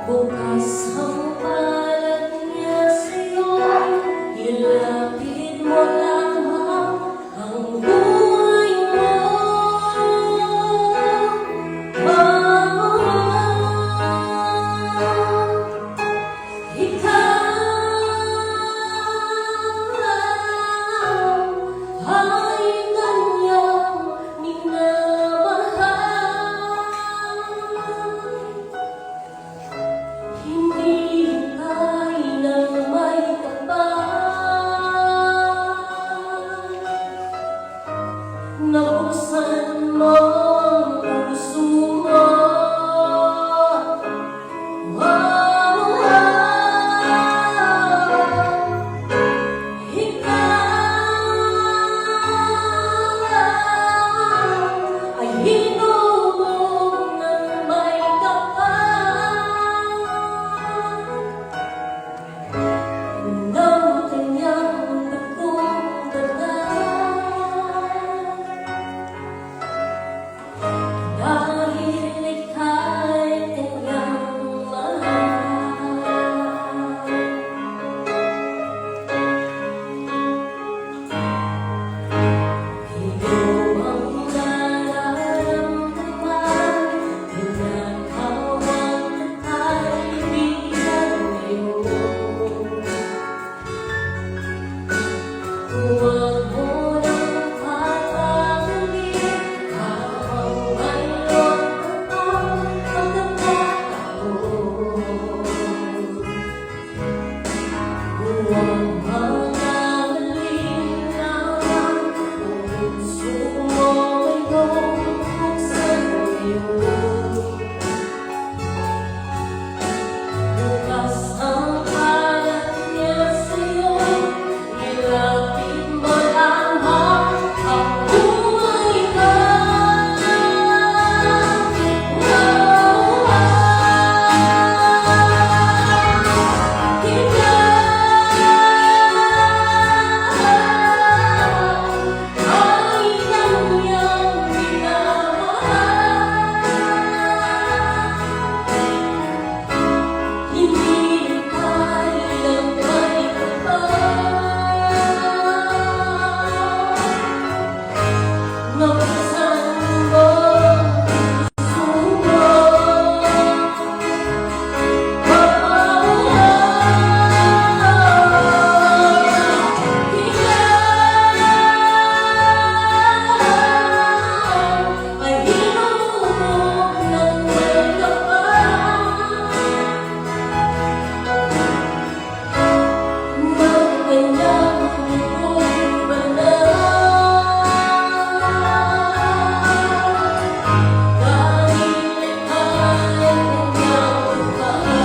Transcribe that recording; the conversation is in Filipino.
Bukas ang palad niya sa'yo, ilapit mo lamang ang buhay mo. Ikaw ay kanyang minamahal. Hindi kailang may kapal. Nabuksan mo ang puso mo. Ikaw ay hinubog ng may kapal. Ng kanyang dugong dagat, dahil ika'y kanyang mahal. Ito ang nararamdaman, pinakawang kaibigan ngayon. Huwag mo nang papagalin habang mayroon ka pang pagkakataon. Huwag magalin lamang kung gusto mo mayroong buksan ngayon. Bukas ang palad niya sa'yo, ilapit mo lamang ang buhay mo. Ikaw ay kanyang minamahal. Hindi kailang may kapal. Nabuksan mo ang puso mo. Ikaw ay hinubog ng may kapal. Ng kanyang dugong banal, dahil ika'y kanyang mahal.